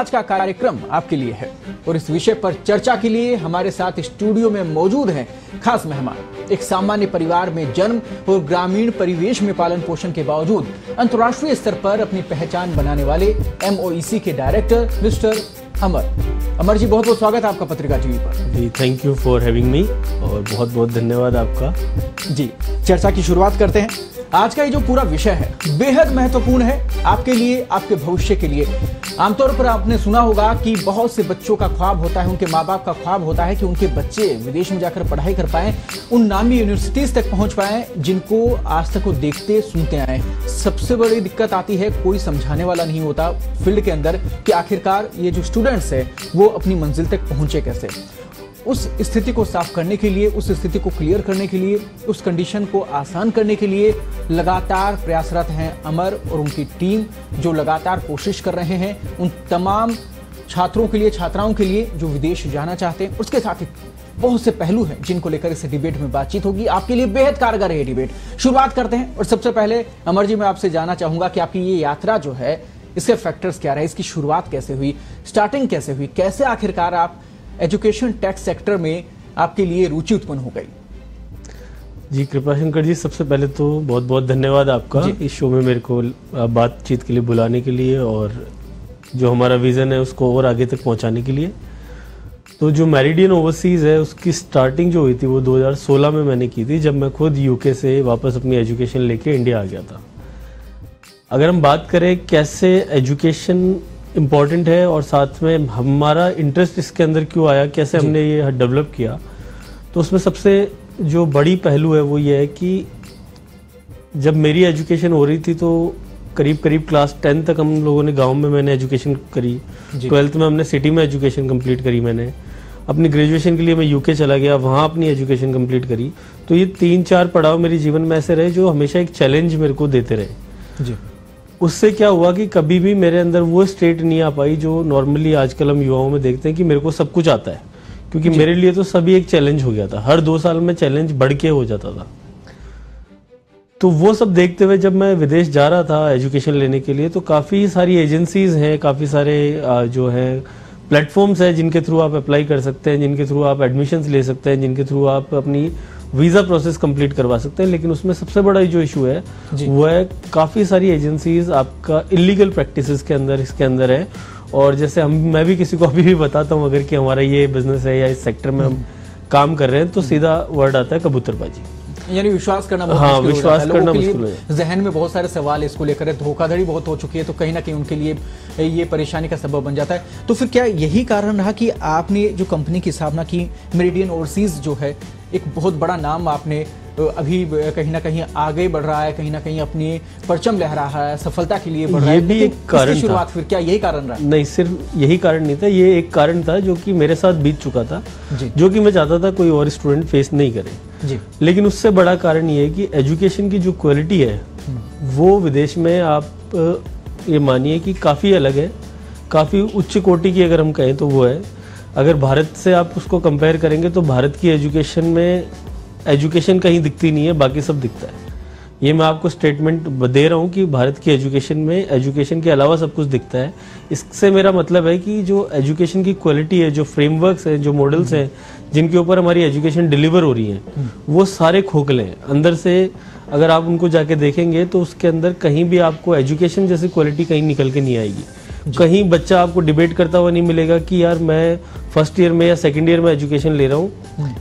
आज का कार्यक्रम आपके लिए है और इस विषय पर चर्चा के लिए हमारे साथ स्टूडियो में मौजूद हैं खास मेहमान। एक सामान्य परिवार में जन्म और ग्रामीण परिवेश में पालन पोषण के बावजूद अंतर्राष्ट्रीय स्तर पर अपनी पहचान बनाने वाले MOEC के डायरेक्टर मिस्टर अमर जी, बहुत बहुत स्वागत है आपका पत्रिका टीवी पर। जी, thank you for having me और बहुत बहुत धन्यवाद आपका। जी, चर्चा की शुरुआत करते हैं। आज का ये जो पूरा विषय है बेहद महत्वपूर्ण है आपके लिए, आपके भविष्य के लिए। आमतौर पर आपने सुना होगा कि बहुत से बच्चों का ख्वाब होता है, उनके माँ बाप का ख्वाब होता है कि उनके बच्चे विदेश में जाकर पढ़ाई कर पाएं, उन नामी यूनिवर्सिटीज तक पहुंच पाएं जिनको आज तक वो देखते सुनते आए। सबसे बड़ी दिक्कत आती है, कोई समझाने वाला नहीं होता फील्ड के अंदर कि आखिरकार ये जो स्टूडेंट्स है वो अपनी मंजिल तक पहुंचे कैसे। उस स्थिति को साफ करने के लिए, उस स्थिति को क्लियर करने के लिए, उस कंडीशन को आसान करने के लिए लगातार प्रयासरत हैं अमर और उनकी टीम, जो लगातार कोशिश कर रहे हैं उन तमाम छात्रों के लिए, छात्राओं के लिए जो विदेश जाना चाहते हैं। उसके साथ ही बहुत से पहलू हैं जिनको लेकर इस डिबेट में बातचीत होगी। आपके लिए बेहद कारगर है ये डिबेट। शुरुआत करते हैं और सबसे पहले अमर जी, मैं आपसे जानना चाहूंगा कि आपकी ये यात्रा जो है इसके फैक्टर्स क्या रहे, इसकी शुरुआत कैसे हुई, स्टार्टिंग कैसे हुई, कैसे आखिरकार आप एजुकेशन टेक सेक्टर में आपके लिए रुचि उत्पन्न हो गई। जी कृपाशंकर जी, सबसे पहले तो बहुत बहुत धन्यवाद आपका इस शो में मेरे को बातचीत के लिए बुलाने के लिए और जो हमारा विज़न है उसको और आगे तक पहुंचाने के लिए। तो जो मेरिडियन ओवरसीज़ है उसकी स्टार्टिंग जो हुई थी वो 2016 में मैंने की थी, जब मैं खुद UK से वापस अपनी एजुकेशन लेके इंडिया आ गया था। अगर हम बात करें कैसे एजुकेशन इम्पॉर्टेंट है और साथ में हमारा इंटरेस्ट इसके अंदर क्यों आया, कैसे हमने ये डेवलप किया, तो उसमें सबसे जो बड़ी पहलू है वो ये है कि जब मेरी एजुकेशन हो रही थी तो करीब करीब क्लास 10 तक हम लोगों ने गांव में मैंने एजुकेशन करी। 12th में हमने सिटी में एजुकेशन कंप्लीट करी। मैंने अपनी ग्रेजुएशन के लिए मैं UK चला गया, वहाँ अपनी एजुकेशन कंप्लीट करी। तो ये 3-4 पड़ाव मेरे जीवन में ऐसे रहे जो हमेशा एक चैलेंज मेरे को देते रहे। जी। उससे क्या हुआ कि कभी भी मेरे अंदर वो स्टेट नहीं आ पाई जो नॉर्मली आजकल हम युवाओं में देखते हैं कि मेरे को सब कुछ आता है, क्योंकि मेरे लिए तो सभी एक चैलेंज हो गया था। हर 2 साल में चैलेंज बढ़ के हो जाता था। तो वो सब देखते हुए जब मैं विदेश जा रहा था एजुकेशन लेने के लिए, तो काफ़ी सारी एजेंसीज हैं, काफ़ी सारे जो है प्लेटफॉर्म्स हैं जिनके थ्रू आप अप्लाई कर सकते हैं, जिनके थ्रू आप एडमिशन्स ले सकते हैं, जिनके थ्रू आप अपनी वीज़ा प्रोसेस कंप्लीट करवा सकते हैं। लेकिन उसमें सबसे बड़ा जो इशू है वो है काफ़ी सारी एजेंसीज आपका इलीगल प्रैक्टिसेस के अंदर इसके अंदर है। और जैसे मैं भी किसी को अभी भी बताता हूँ अगर कि हमारा ये बिजनेस है या इस सेक्टर में हम काम कर रहे हैं, तो सीधा वर्ड आता है कबूतरबाजी, यानी विश्वास करना बहुत हाँ, मुश्किल विश्वास हो करना जाता है। मुश्किल है। जहन में बहुत सारे सवाल इसको लेकर है, धोखाधड़ी बहुत हो चुकी है, तो कहीं ना कहीं उनके लिए ये परेशानी का सबब बन जाता है। तो फिर क्या यही कारण रहा कि आपने जो कंपनी की स्थापना की, मेरिडियन ओवरसीज जो है एक बहुत बड़ा नाम आपने अभी कहीं ना कहीं आगे बढ़ रहा है, कहीं ना कहीं अपनी परचम लहरा रहा है, सफलता के लिए बढ़ रहा है, ये भी एक कारण था। शुरुआत फिर क्या यही कारण रहा? नहीं, सिर्फ यही कारण नहीं था, ये एक कारण था जो कि मेरे साथ बीत चुका था, जो कि मैं चाहता था कोई और स्टूडेंट फेस नहीं करे। जी। लेकिन उससे बड़ा कारण ये है कि एजुकेशन की जो क्वालिटी है वो विदेश में आप ये मानिए कि काफ़ी अलग है, काफ़ी उच्च कोटि की अगर हम कहें तो वो है। अगर भारत से आप उसको कंपेयर करेंगे तो भारत की एजुकेशन में एजुकेशन कहीं दिखती नहीं है, बाकी सब दिखता है। ये मैं आपको स्टेटमेंट दे रहा हूँ कि भारत की एजुकेशन में एजुकेशन के अलावा सब कुछ दिखता है। इससे मेरा मतलब है कि जो एजुकेशन की क्वालिटी है, जो फ्रेमवर्क्स हैं, जो मॉडल्स हैं जिनके ऊपर हमारी एजुकेशन डिलीवर हो रही है, वो सारे खोखले हैं। अंदर से अगर आप उनको जाके देखेंगे तो उसके अंदर कहीं भी आपको एजुकेशन जैसी क्वालिटी कहीं निकल के नहीं आएगी। कहीं बच्चा आपको डिबेट करता हुआ नहीं मिलेगा कि यार मैं फर्स्ट ईयर में या सेकंड ईयर में एजुकेशन ले रहा हूँ,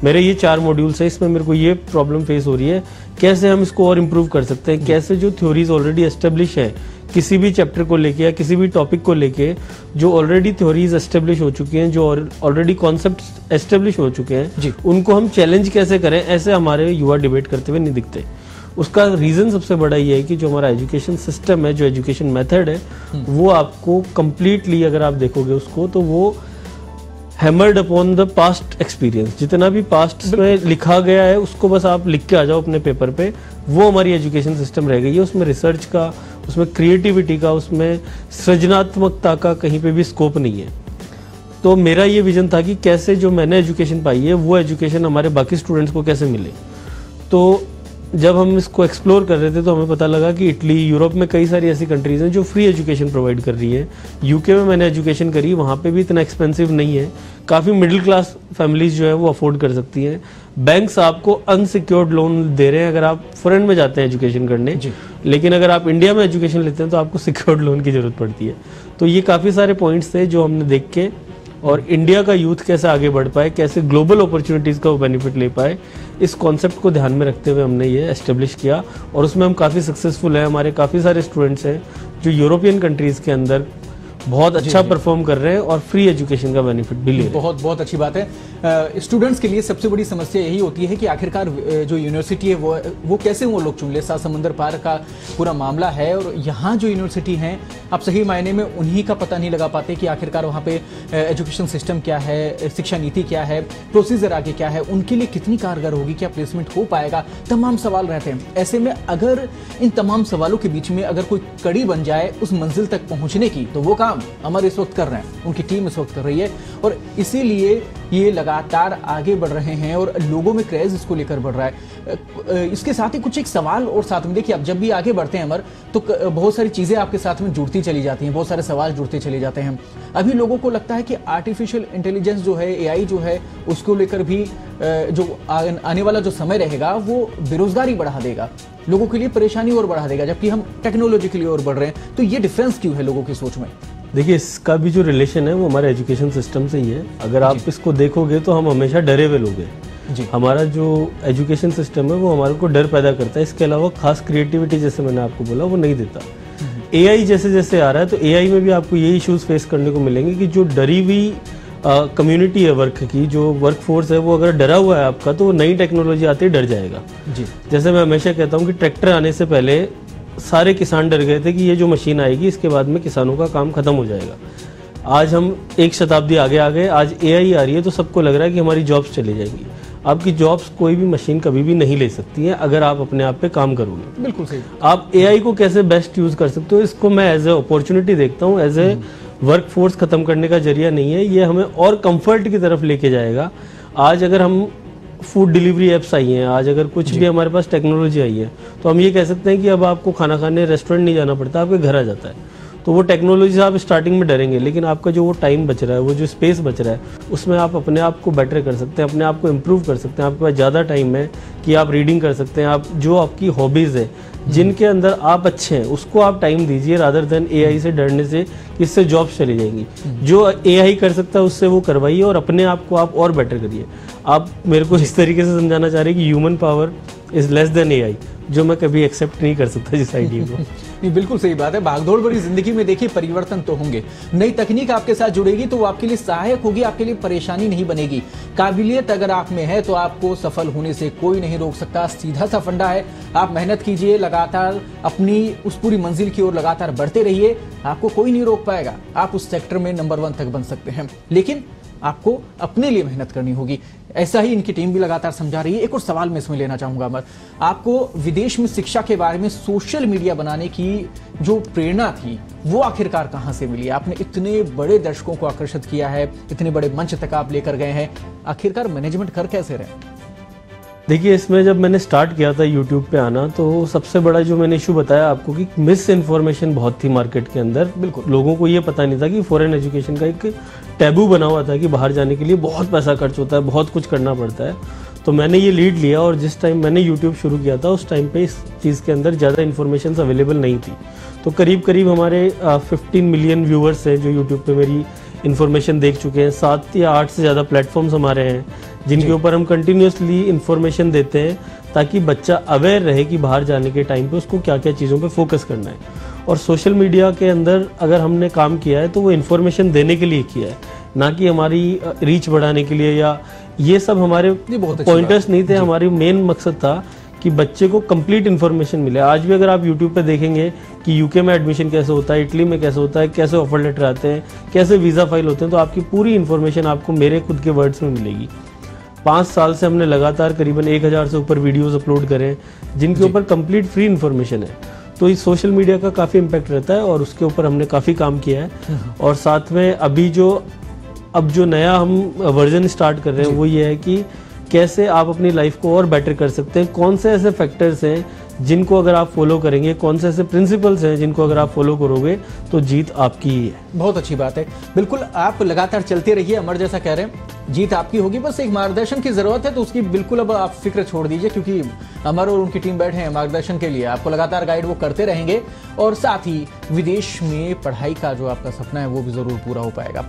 मेरे ये 4 मॉड्यूल्स है, इसमें मेरे को ये प्रॉब्लम फेस हो रही है, कैसे हम इसको और इम्प्रूव कर सकते हैं, कैसे जो थ्योरीज ऑलरेडी एस्टेब्लिश है किसी भी चैप्टर को लेके या किसी भी टॉपिक को लेके, जो ऑलरेडी थ्योरीज एस्टेब्लिश हो चुकी हैं, जो ऑलरेडी कॉन्सेप्ट एस्टेब्लिश हो चुके हैं, उनको हम चैलेंज कैसे करें, ऐसे हमारे युवा डिबेट करते हुए नहीं दिखते। उसका रीज़न सबसे बड़ा ये है कि जो हमारा एजुकेशन सिस्टम है, जो एजुकेशन मेथड है, वो आपको कम्प्लीटली अगर आप देखोगे उसको तो वो hammered upon the past experience. जितना भी पास्ट में लिखा गया है उसको बस आप लिख के आ जाओ अपने पेपर पे, वो हमारी एजुकेशन सिस्टम रह गई है। उसमें रिसर्च का, उसमें क्रिएटिविटी का, उसमें सृजनात्मकता का कहीं पे भी स्कोप नहीं है। तो मेरा ये विजन था कि कैसे जो मैंने एजुकेशन पाई है वो एजुकेशन हमारे बाकी स्टूडेंट्स को कैसे मिले। तो जब हम इसको एक्सप्लोर कर रहे थे तो हमें पता लगा कि इटली, यूरोप में कई सारी ऐसी कंट्रीज हैं जो फ्री एजुकेशन प्रोवाइड कर रही है। यूके में मैंने एजुकेशन करी, वहाँ पे भी इतना एक्सपेंसिव नहीं है, काफ़ी मिडिल क्लास फैमिलीज जो है वो अफोर्ड कर सकती हैं। बैंक्स आपको अनसिक्योर्ड लोन दे रहे हैं अगर आप फॉरेन में जाते हैं एजुकेशन करने, लेकिन अगर आप इंडिया में एजुकेशन लेते हैं तो आपको सिक्योर्ड लोन की जरूरत पड़ती है। तो ये काफ़ी सारे पॉइंट्स थे जो हमने देख के, और इंडिया का यूथ कैसे आगे बढ़ पाए, कैसे ग्लोबल अपॉर्चुनिटीज़ का वो बेनिफिट ले पाए, इस कॉन्सेप्ट को ध्यान में रखते हुए हमने ये एस्टेब्लिश किया, और उसमें हम काफ़ी सक्सेसफुल हैं। हमारे काफ़ी सारे स्टूडेंट्स हैं जो यूरोपियन कंट्रीज़ के अंदर बहुत अच्छा परफॉर्म कर रहे हैं और फ्री एजुकेशन का बेनिफिट भी ले रहे हैं। बहुत बहुत अच्छी बात है। स्टूडेंट्स के लिए सबसे बड़ी समस्या यही होती है कि आखिरकार जो यूनिवर्सिटी है वो कैसे वो लोग चुन ले। 7 समंदर पार का पूरा मामला है, और यहाँ जो यूनिवर्सिटी हैं आप सही मायने में उन्हीं का पता नहीं लगा पाते कि आखिरकार वहाँ पे एजुकेशन सिस्टम क्या है, शिक्षा नीति क्या है, प्रोसीजर आगे क्या है, उनके लिए कितनी कारगर होगी, क्या प्लेसमेंट हो पाएगा, तमाम सवाल रहते हैं। ऐसे में अगर इन तमाम सवालों के बीच में अगर कोई कड़ी बन जाए उस मंजिल तक पहुँचने की, तो वो काम अमर इस वक्त कर रहे हैं, उनकी टीम इस वक्त कर रही है, और इसीलिए ये लगातार आगे बढ़ रहे हैं और लोगों में क्रेज इसको लेकर बढ़ रहा है। इसके साथ ही कुछ एक सवाल और साथ में देखिए, अब जब भी आगे बढ़ते हैं अमर तो बहुत सारी चीजें आपके साथ में जुड़ती चली जाती हैं, बहुत सारे सवाल जुड़ते चले जाते हैं। अभी लोगों को लगता है कि आर्टिफिशियल इंटेलिजेंस जो है, एआई जो है, उसको लेकर भी जो आने वाला जो समय रहेगा वो बेरोजगारी बढ़ा देगा, लोगों के लिए परेशानी और बढ़ा देगा, जबकि हम टेक्नोलॉजी के लिए और बढ़ रहे हैं। तो ये डिफरेंस क्यों है लोगों की सोच में? देखिए, इसका भी जो रिलेशन है वो हमारे एजुकेशन सिस्टम से ही है। अगर आप इसको देखोगे तो हम हमेशा डरे हुए लोग हैं। हमारा जो एजुकेशन सिस्टम है वो हमारे को डर पैदा करता है, इसके अलावा खास क्रिएटिविटी जैसे मैंने आपको बोला वो नहीं देता। एआई जैसे जैसे आ रहा है तो एआई में भी आपको यही इश्यूज फेस करने को मिलेंगे कि जो डरी हुई कम्युनिटी है वर्क की, जो वर्क फोर्स है, वो अगर डरा हुआ है आपका तो वो नई टेक्नोलॉजी आते ही डर जाएगा। जैसे मैं हमेशा कहता हूँ कि ट्रैक्टर आने से पहले सारे किसान डर गए थे कि ये जो मशीन आएगी इसके बाद में किसानों का काम खत्म हो जाएगा। आज हम एक शताब्दी आगे आ गए, आज एआई आ रही है तो सबको लग रहा है कि हमारी जॉब्स चली जाएंगी। आपकी जॉब्स कोई भी मशीन कभी भी नहीं ले सकती है अगर आप अपने आप पे काम करोगे। बिल्कुल सही। आप एआई को कैसे बेस्ट यूज कर सकते हो, इसको मैं एज ए अपॉर्चुनिटी देखता हूँ, एज ए वर्क फोर्स खत्म करने का जरिया नहीं है। ये हमें और कंफर्ट की तरफ लेके जाएगा। आज अगर हम फूड डिलीवरी एप्स आई हैं, आज अगर कुछ भी हमारे पास टेक्नोलॉजी आई है, तो हम ये कह सकते हैं कि अब आपको खाना खाने रेस्टोरेंट नहीं जाना पड़ता, आपके घर आ जाता है। तो वो टेक्नोलॉजी से आप स्टार्टिंग में डरेंगे, लेकिन आपका जो वो टाइम बच रहा है, वो जो स्पेस बच रहा है, उसमें आप अपने आप को बेटर कर सकते हैं, अपने आप को इम्प्रूव कर सकते हैं। आपके पास ज़्यादा टाइम है कि आप रीडिंग कर सकते हैं, आप जो आपकी हॉबीज़ है, जिनके अंदर आप अच्छे हैं, उसको आप टाइम दीजिए, रादर देन एआई से डरने से इससे जॉब्स चली जाएंगी। जो एआई कर सकता है उससे वो करवाइए और अपने आप को आप और बेटर करिए। आप मेरे को इस तरीके से समझाना चाह रहे हैं कि human power is less than AI, जो मैं कभी एक्सेप्ट नहीं कर सकता जिस आइडिया को। नहीं, बिल्कुल सही बात है। भागदौड़ भरी जिंदगी में देखिए परिवर्तन तो होंगे, नई तकनीक आपके साथ जुड़ेगी तो वो आपके लिए सहायक होगी, आपके लिए परेशानी नहीं बनेगी। काबिलियत अगर आप में है तो आपको सफल होने से कोई नहीं रोक सकता। सीधा सा फंडा है, आप मेहनत कीजिए, लगातार अपनी उस पूरी मंजिल की ओर लगातार बढ़ते रहिए, आपको कोई नहीं रोक पाएगा। आप उस सेक्टर में नंबर 1 तक बन सकते हैं, लेकिन आपको अपने लिए मेहनत करनी होगी। ऐसा ही इनकी टीम भी लगातार समझा रही है। एक और सवाल मैं इसमें लेना चाहूंगा अमर, आपको विदेश में शिक्षा के बारे में सोशल मीडिया बनाने की जो प्रेरणा थी वो आखिरकार कहां से मिली? आपने इतने बड़े दर्शकों को आकर्षित किया है, इतने बड़े मंच तक आप लेकर गए हैं, आखिरकार मैनेजमेंट कर कैसे रहे? देखिए, इसमें जब मैंने स्टार्ट किया था यूट्यूब पे आना, तो सबसे बड़ा जो मैंने इशू बताया आपको कि मिस इन्फॉर्मेशन बहुत थी मार्केट के अंदर। बिल्कुल, लोगों को ये पता नहीं था कि फॉरेन एजुकेशन का एक टैबू बना हुआ था कि बाहर जाने के लिए बहुत पैसा खर्च होता है, बहुत कुछ करना पड़ता है। तो मैंने ये लीड लिया और जिस टाइम मैंने यूट्यूब शुरू किया था उस टाइम पे इस चीज़ के अंदर ज़्यादा इन्फॉर्मेशन अवेलेबल नहीं थी। तो करीब करीब हमारे 15 मिलियन व्यूअर्स हैं जो यूट्यूब पे मेरी इन्फॉर्मेशन देख चुके हैं। 7 या 8 से ज़्यादा प्लेटफॉर्म्स हमारे हैं जिनके ऊपर हम कंटिन्यूसली इन्फॉर्मेशन देते हैं ताकि बच्चा अवेयर रहे कि बाहर जाने के टाइम पे उसको क्या क्या चीज़ों पे फोकस करना है। और सोशल मीडिया के अंदर अगर हमने काम किया है तो वो इन्फॉर्मेशन देने के लिए किया है, ना कि हमारी रीच बढ़ाने के लिए, या ये सब हमारे पॉइंटर्स नहीं थे। हमारी मेन मकसद था कि बच्चे को कंप्लीट इन्फॉर्मेशन मिले। आज भी अगर आप यूट्यूब पे देखेंगे कि यूके में एडमिशन कैसे होता है, इटली में कैसे होता है, कैसे ऑफर लेटर आते हैं, कैसे वीज़ा फाइल होते हैं, तो आपकी पूरी इन्फॉर्मेशन आपको मेरे खुद के वर्ड्स में मिलेगी। 5 साल से हमने लगातार करीबन 1000 से ऊपर वीडियोस अपलोड करे जिनके ऊपर कंप्लीट फ्री इन्फॉर्मेशन है। तो इस सोशल मीडिया का काफ़ी इम्पैक्ट रहता है और उसके ऊपर हमने काफ़ी काम किया है। और साथ में अभी अब जो नया हम वर्जन स्टार्ट कर रहे हैं वो ये है कि कैसे आप अपनी लाइफ को और बेटर कर सकते हैं, कौन से ऐसे फैक्टर्स हैं जिनको अगर आप फॉलो करेंगे, कौन से ऐसे प्रिंसिपल्स हैं जिनको अगर आप फॉलो करोगे तो जीत आपकी ही है। बहुत अच्छी बात है। बिल्कुल, आप लगातार चलते रहिए। अमर जैसा कह रहे हैं, जीत आपकी होगी, बस एक मार्गदर्शन की जरूरत है, तो उसकी बिल्कुल अब आप फिक्र छोड़ दीजिए, क्योंकि अमर और उनकी टीम बैठे हैं मार्गदर्शन के लिए। आपको लगातार गाइड वो करते रहेंगे और साथ ही विदेश में पढ़ाई का जो आपका सपना है वो भी जरूर पूरा हो पाएगा।